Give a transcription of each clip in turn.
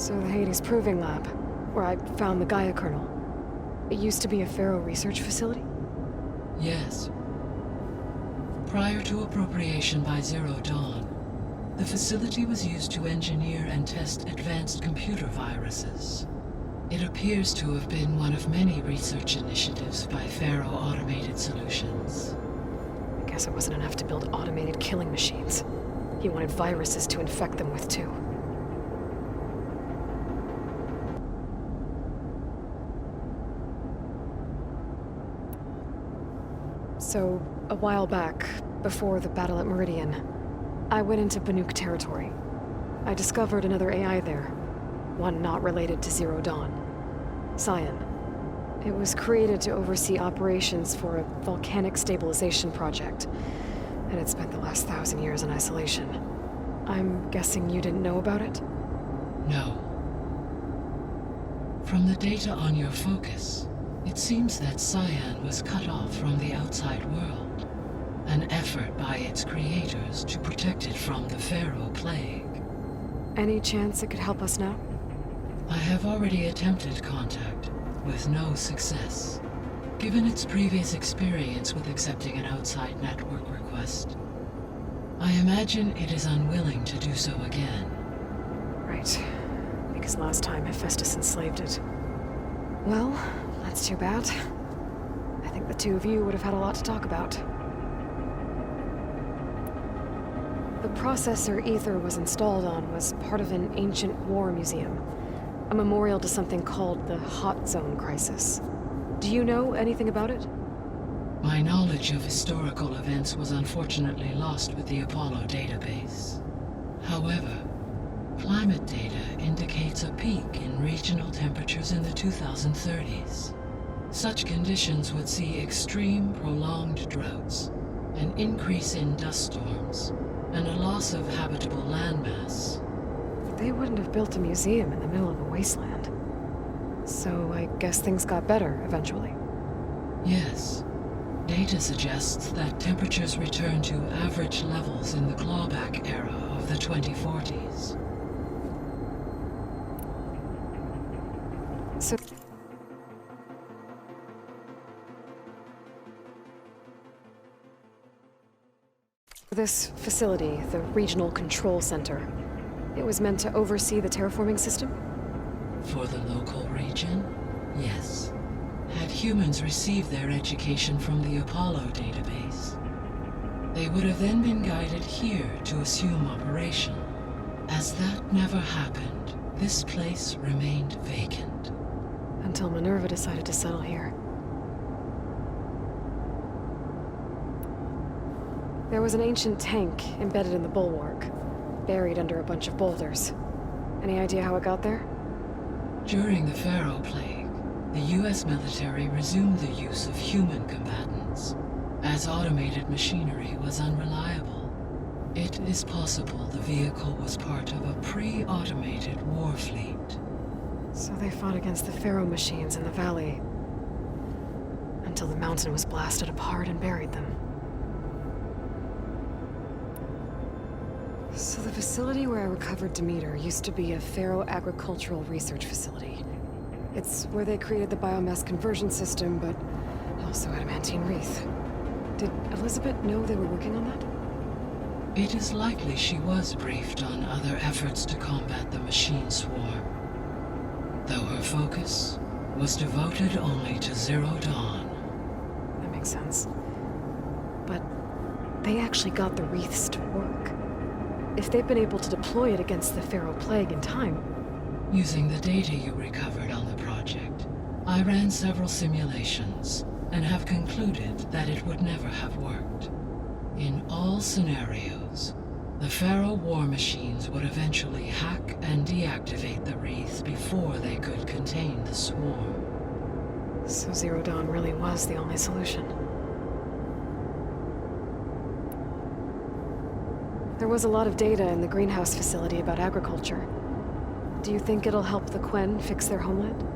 So the Hades Proving Lab, where I found the GAIA kernel, it used to be a Pharaoh research facility? Yes. Prior to appropriation by Zero Dawn, the facility was used to engineer and test advanced computer viruses. It appears to have been one of many research initiatives by Pharaoh Automated Solutions. I guess it wasn't enough to build automated killing machines. He wanted viruses to infect them with, too. So, a while back, before the battle at Meridian, I went into Banuk territory. I discovered another AI there, one not related to Zero Dawn. Cyan. It was created to oversee operations for a volcanic stabilization project, and it spent the last 1,000 years in isolation. I'm guessing you didn't know about it? No. From the data on your focus, it seems that Cyan was cut off from the outside world, an effort by its creators to protect it from the Pharaoh Plague. Any chance it could help us now? I have already attempted contact, with no success. Given its previous experience with accepting an outside network request, I imagine it is unwilling to do so again. Right. Because last time Hephaestus enslaved it. Well, that's too bad. I think the two of you would have had a lot to talk about. The processor Ether was installed on was part of an ancient war museum. A memorial to something called the Hot Zone Crisis. Do you know anything about it? My knowledge of historical events was unfortunately lost with the Apollo database. However, climate data indicates a peak in regional temperatures in the 2030s. Such conditions would see extreme, prolonged droughts, an increase in dust storms, and a loss of habitable landmass. They wouldn't have built a museum in the middle of a wasteland. So I guess things got better eventually. Yes. Data suggests that temperatures returned to average levels in the clawback era of the 2040s. So this facility, the Regional Control Center, it was meant to oversee the terraforming system? For the local region, yes. Had humans received their education from the Apollo database, they would have then been guided here to assume operation. As that never happened, this place remained vacant. Until Minerva decided to settle here. There was an ancient tank embedded in the bulwark, buried under a bunch of boulders. Any idea how it got there? During the Pharaoh Plague, the US military resumed the use of human combatants, as automated machinery was unreliable. It is possible the vehicle was part of a pre-automated war fleet. So they fought against the Pharaoh machines in the valley, until the mountain was blasted apart and buried them. So the facility where I recovered Demeter used to be a Pharaoh agricultural research facility. It's where they created the biomass conversion system, but also adamantine wreath. Did Elizabeth know they were working on that? It is likely she was briefed on other efforts to combat the machine swarm, though her focus was devoted only to Zero Dawn. That makes sense. But they actually got the wreaths to work. If they've been able to deploy it against the Pharaoh Plague in time... Using the data you recovered on the project, I ran several simulations and have concluded that it would never have worked. In all scenarios, the Pharaoh war machines would eventually hack and deactivate the wreath before they could contain the swarm. So Zero Dawn really was the only solution. There was a lot of data in the greenhouse facility about agriculture. Do you think it'll help the Quen fix their homeland?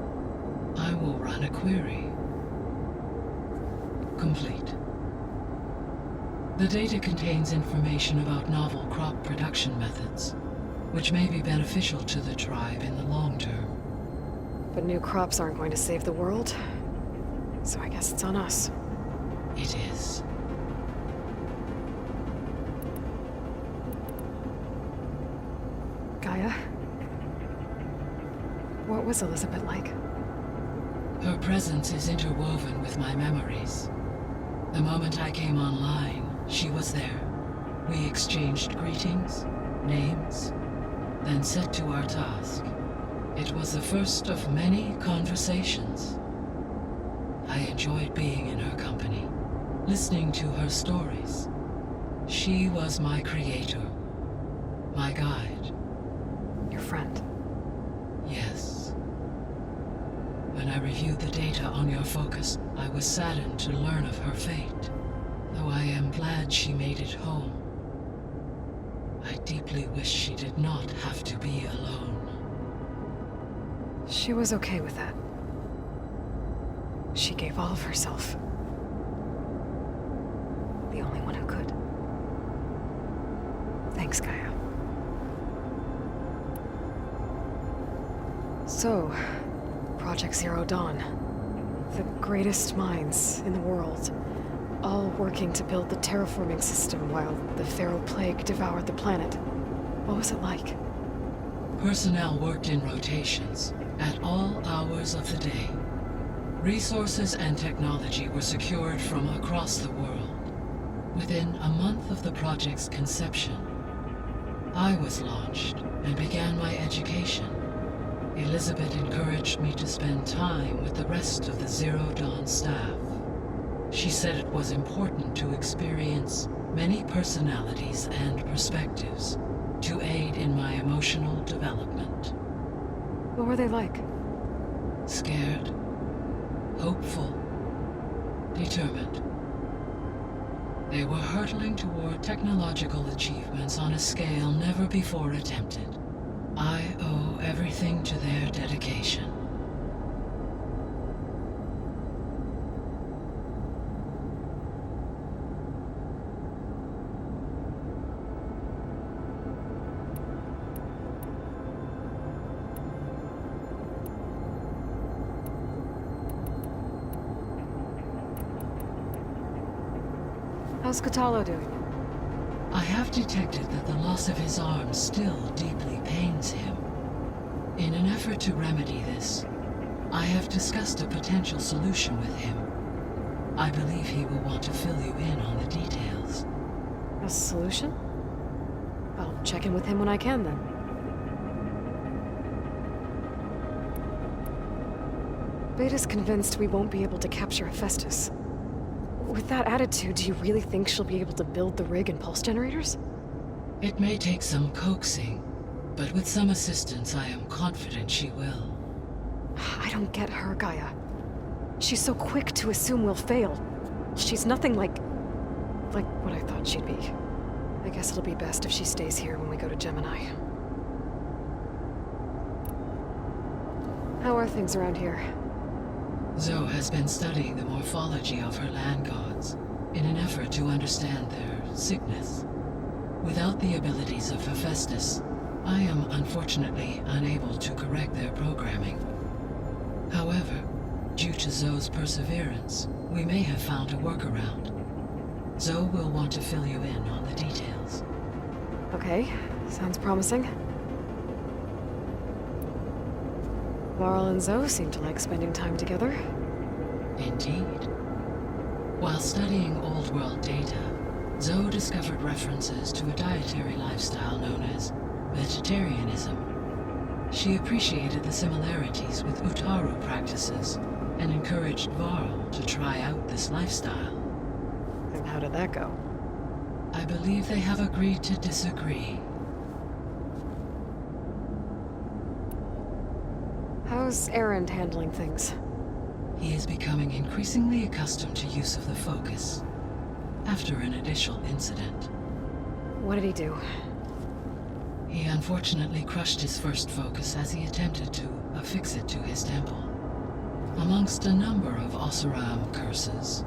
I will run a query. Complete. The data contains information about novel crop production methods. which may be beneficial to the tribe in the long term. But new crops aren't going to save the world, so I guess it's on us. It is. GAIA? What was Elizabeth like? Her presence is interwoven with my memories. The moment I came online, she was there. We exchanged greetings, names, then set to our task. It was the first of many conversations. I enjoyed being in her company, listening to her stories. She was my creator, my guide. Your friend. Yes. When I reviewed the data on your focus, I was saddened to learn of her fate, though I am glad she made it home. I deeply wish she did not have to be alone. She was okay with that. She gave all of herself. The only one who could. Thanks, GAIA. So, Project Zero Dawn. The greatest minds in the world, all working to build the terraforming system while the Pharaoh Plague devoured the planet. What was it like? Personnel worked in rotations, at all hours of the day. Resources and technology were secured from across the world. Within a month of the project's conception, I was launched and began my education. Elizabeth encouraged me to spend time with the rest of the Zero Dawn staff. She said it was important to experience many personalities and perspectives to aid in my emotional development. What were they like? Scared, hopeful, determined. They were hurtling toward technological achievements on a scale never before attempted. I owe everything to their dedication. How's Katalo doing? I have detected that the loss of his arm still deeply pains him. In an effort to remedy this, I have discussed a potential solution with him. I believe he will want to fill you in on the details. A solution? I'll check in with him when I can, then. Beta's convinced we won't be able to capture Hephaestus. With that attitude, do you really think she'll be able to build the rig and pulse generators? It may take some coaxing, but with some assistance, I am confident she will. I don't get her, GAIA. She's so quick to assume we'll fail. She's nothing like what I thought she'd be. I guess it'll be best if she stays here when we go to Gemini. How are things around here? Zoe has been studying the morphology of her land gods in an effort to understand their sickness. Without the abilities of Hephaestus, I am unfortunately unable to correct their programming. However, due to Zoe's perseverance, we may have found a workaround. Zoe will want to fill you in on the details. Okay, sounds promising. Varl and Zoe seem to like spending time together. Indeed. While studying Old World data, Zoe discovered references to a dietary lifestyle known as vegetarianism. She appreciated the similarities with Utaru practices and encouraged Varl to try out this lifestyle. And how did that go? I believe they have agreed to disagree. How's Erend handling things? He is becoming increasingly accustomed to use of the focus after an initial incident. What did he do? He unfortunately crushed his first focus as he attempted to affix it to his temple. Amongst a number of Oseram curses,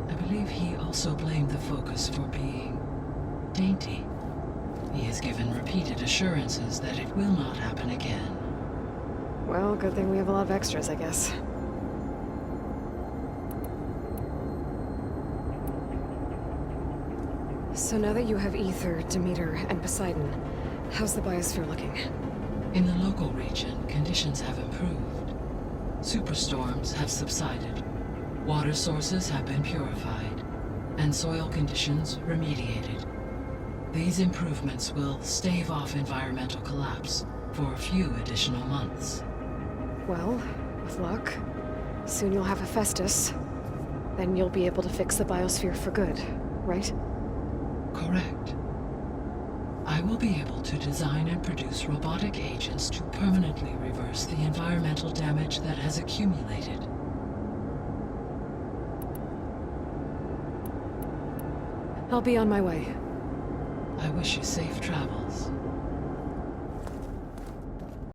I believe he also blamed the focus for being dainty. He has given repeated assurances that it will not happen again. Well, good thing we have a lot of extras, I guess. So now that you have Ether, Demeter, and Poseidon, how's the biosphere looking? In the local region, conditions have improved. Superstorms have subsided, water sources have been purified, and soil conditions remediated. These improvements will stave off environmental collapse for a few additional months. Well, with luck, soon you'll have Hephaestus. Then you'll be able to fix the biosphere for good, right? Correct. I will be able to design and produce robotic agents to permanently reverse the environmental damage that has accumulated. I'll be on my way. I wish you safe travels.